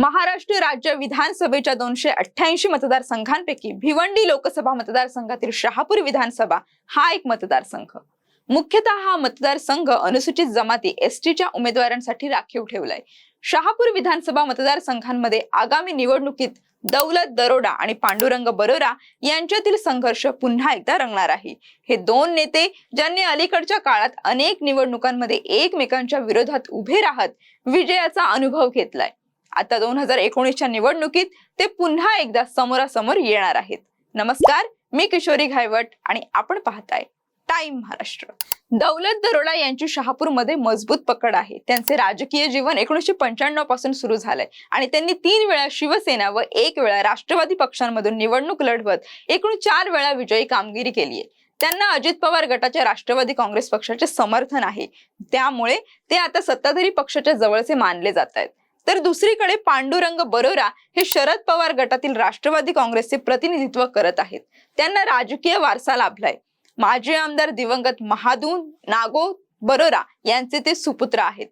महाराष्ट्र राज्य विधानसभेच्या 288 मतदारसंघांपैकी भिवंडी लोकसभा मतदारसंघातील शहापूर विधानसभा हा एक मतदारसंघ. मुख्यतः हा मतदारसंघ अनुसूचित जमाती एसटीच्या उमेदवारांसाठी राखीव ठेवलाय. शहापूर विधानसभा मतदारसंघांमध्ये आगामी निवडणुकीत दौलत दरोडा आणि पांडुरंग बरोरा यांच्यातील संघर्ष पुन्हा एकदा रंगणार आहे. हे दोन नेते ज्यांनी अलीकडच्या काळात अनेक निवडणुकांमध्ये एकमेकांच्या विरोधात उभे राहत विजयाचा अनुभव घेतलाय. आता 2019च्या निवडणुकीत ते पुन्हा एकदा समोरासमोर येणार आहेत. नमस्कार, मी किशोरी घायवट आणि आपण पाहताय टाइम महाराष्ट्र. दौलत दरोडा यांची शहापूरमध्ये मजबूत पकड आहे. त्यांचे राजकीय जीवन 1995 पासून सुरू झालंय आणि त्यांनी 3 वेळा शिवसेना व 1 वेळा राष्ट्रवादी पक्षांमधून निवडणूक लढवत एकूण 4 वेळा विजयी कामगिरी केली आहे. त्यांना अजित पवार गटाच्या राष्ट्रवादी काँग्रेस पक्षाचे समर्थन आहे, त्यामुळे ते आता सत्ताधारी पक्षाच्या जवळचे मानले जात आहेत. तर दुसरीकडे पांडुरंग बरोरा हे शरद पवार गटातील राष्ट्रवादी काँग्रेसचे प्रतिनिधित्व करत आहेत. त्यांना राजकीय वारसा लाभलाय. माजी आमदार दिवंगत महादू नागो बरोरा यांचे ते सुपुत्र आहेत.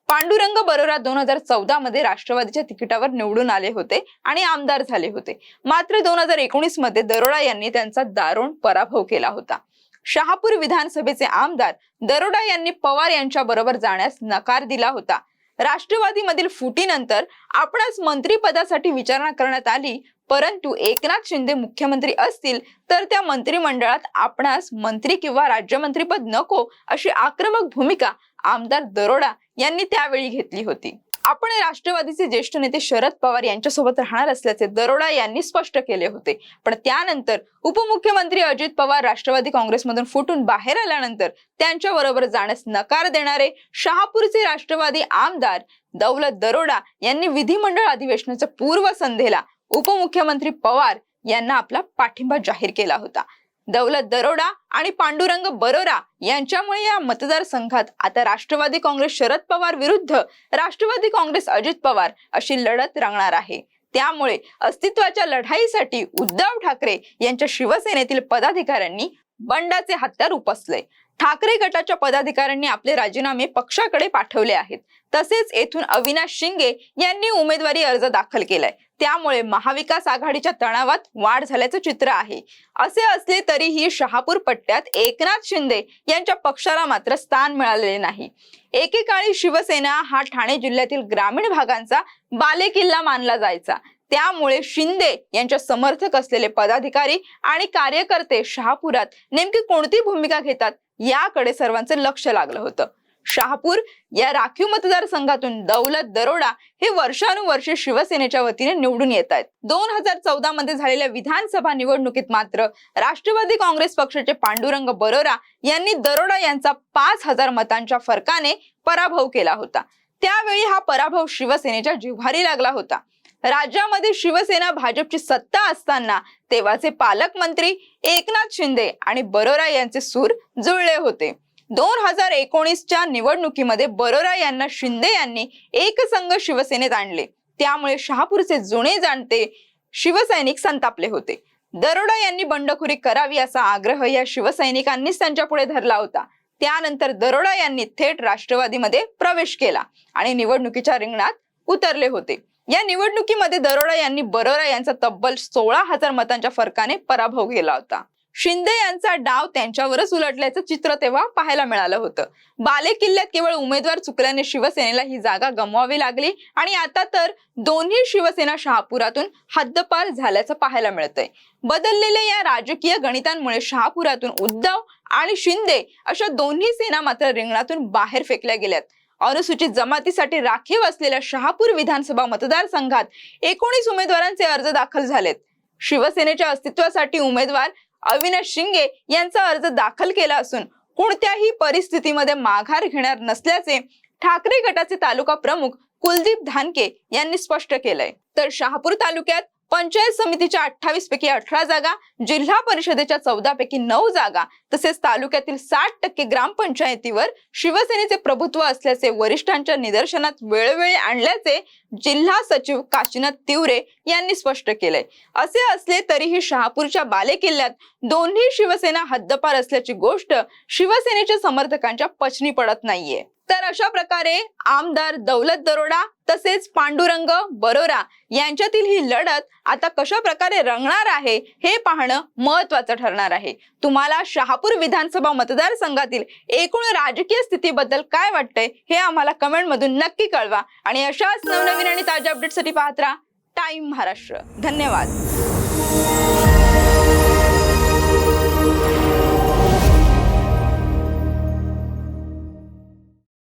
पांडुरंग बरोरा 2014 मध्ये राष्ट्रवादीच्या तिकिटावर निवडून आले होते आणि आमदार झाले होते. मात्र 2019 मध्ये दरोडा यांनी त्यांचा दारुण पराभव केला होता. शहापूर विधानसभेचे आमदार दरोडा यांनी पवार यांच्या बरोबर जाण्यास नकार दिला होता. राष्ट्रवादीमधील फुटीनंतर आपणास मंत्रिपदासाठी विचारणा करण्यात आली, परंतु एकनाथ शिंदे मुख्यमंत्री असतील तर त्या मंत्रिमंडळात आपणास मंत्री किंवा राज्यमंत्रीपद नको अशी आक्रमक भूमिका आमदार दरोडा यांनी त्यावेळी घेतली होती. आपण राष्ट्रवादीचे ज्येष्ठ नेते शरद पवार यांच्यासोबत राहणार असल्याचे दरोडा यांनी स्पष्ट केले होते. पण त्यानंतर उपमुख्यमंत्री अजित पवार राष्ट्रवादी काँग्रेसमधून फुटून बाहेर आल्यानंतर त्यांच्या बरोबर जाण्यास नकार देणारे शहापूरचे राष्ट्रवादी आमदार दौलत दरोडा यांनी विधिमंडळ अधिवेशनाच्या पूर्वसंध्येला उपमुख्यमंत्री पवार यांना आपला पाठिंबा जाहीर केला होता. दौलत दरोडा आणि पांडुरंग बरोरा यांच्यामुळे या मतदारसंघात आता राष्ट्रवादी काँग्रेस शरद पवार विरुद्ध राष्ट्रवादी काँग्रेस अजित पवार अशी लढत रंगणार आहे. त्यामुळे अस्तित्वाच्या लढाईसाठी उद्धव ठाकरे यांच्या शिवसेनेतील पदाधिकाऱ्यांनी बंडाचे हत्यार उपसले. ठाकरे गटाच्या पदाधिकाऱ्यांनी आपले राजीनामे पक्षाकडे पाठवले आहेत. तसेच येथून अविनाश शिंगे यांनी उमेदवारी अर्ज दाखल केलाय. त्यामुळे महाविकास आघाडीच्या तणावात वाढ झाल्याचं चित्र आहे. असे असले तरीही शहापूर पट्ट्यात एकनाथ शिंदे यांच्या पक्षाला मात्र स्थान मिळालेले नाही. एकेकाळी शिवसेना हा ठाणे जिल्ह्यातील ग्रामीण भागांचा बालेकिल्ला मानला जायचा. त्यामुळे शिंदे यांच्या समर्थक असलेले पदाधिकारी आणि कार्यकर्ते शहापुरात नेमकी कोणती भूमिका घेतात याकडे सर्वांचे लक्ष लागलं होतं. शहापूर या राखीव मतदारसंघातून दौलत दरोडा हे वर्षानुवर्षे शिवसेनेच्या वतीने निवडून येत आहेत. 2014 मध्ये झालेल्या विधानसभा निवडणुकीत मात्र राष्ट्रवादी काँग्रेस पक्षाचे पांडुरंग बरोरा यांनी दरोडा यांचा 5000 मतांच्या फरकाने पराभव केला होता. त्यावेळी हा पराभव शिवसेनेच्या जिव्हारी लागला होता. राज्यामध्ये शिवसेना भाजपची सत्ता असताना तेव्हाचे पालकमंत्री एकनाथ शिंदे आणि बरोरा यांचे सूर जुळले होते. 2019च्या निवडणुकीमध्ये बरोरा यांना शिंदे यांनी एकसंघ शिवसेनेत आणले. त्यामुळे शहापूरचे जुने जाणते शिवसैनिक संतापले होते. दरोडा यांनी बंडखोरी करावी असा आग्रह या शिवसैनिकांनीच त्यांच्या पुढे धरला होता. त्यानंतर दरोडा यांनी थेट राष्ट्रवादीमध्ये प्रवेश केला आणि निवडणुकीच्या रिंगणात उतरले होते. या निवडणुकीमध्ये दरोडा यांनी बरोरा यांचा तब्बल 16,000 मतांच्या फरकाने पराभव केला होता. शिंदे यांचा डाव त्यांच्यावरच उलटल्याचं चित्र तेव्हा पाहायला मिळालं होतं. बालेकिल्ल्यात केवळ उमेदवार चुकल्याने शिवसेनेला ही जागा गमवावी लागली आणि आता तर दोन्ही शिवसेना शहापुरातून हद्दपार झाल्याचं पाहायला मिळतंय. बदललेल्या या राजकीय गणितांमुळे शहापुरातून उद्धव आणि शिंदे अशा दोन्ही सेना मात्र रिंगणातून बाहेर फेकल्या गेल्यात. अनुसूचित जमातीसाठी राखीव असलेल्या शहापूर विधानसभा मतदारसंघात 19 उमेदवारांचे अर्ज दाखल झालेत. शिवसेनेच्या अस्तित्वासाठी उमेदवार अविनाश शिंगे यांचा अर्ज दाखल केला असून कोणत्याही परिस्थितीमध्ये माघार घेणार नसल्याचे ठाकरे गटाचे तालुका प्रमुख कुलदीप धानके यांनी स्पष्ट केलंय. तर शहापूर तालुक्यात पंचायत समितीच्या 28 पैकी 18 जागा, जिल्हा परिषदेच्या 14 पैकी 9 जागा तसेच तालुक्यातील 60% ग्रामपंचायतीवर शिवसेनेचे प्रभुत्व असल्याचे वरिष्ठांच्या निदर्शनात वेळोवेळी आणल्याचे जिल्हा सचिव काशीनाथ तिवरे यांनी स्पष्ट केलंय. असे असले तरीही शहापूरच्या बालेकिल्ल्यात दोन्ही शिवसेना हद्दपार असल्याची गोष्ट शिवसेनेच्या समर्थकांच्या पचनी पडत नाहीये. तर अशा प्रकारे आमदार दौलत दरोडा तसेच पांडुरंग बरोरा यांच्यातील ही लढत आता कशा प्रकारे रंगणार आहे हे पाहणं महत्त्वाचं ठरणार आहे. तुम्हाला शहापूर विधानसभा मतदारसंघातील एकूण राजकीय स्थितीबद्दल काय वाटतंय हे आम्हाला कमेंट मधून नक्की कळवा आणि अशाच नवनवीन आणि ताज्या अपडेटसाठी पाहत राहा टाइम महाराष्ट्र. धन्यवाद.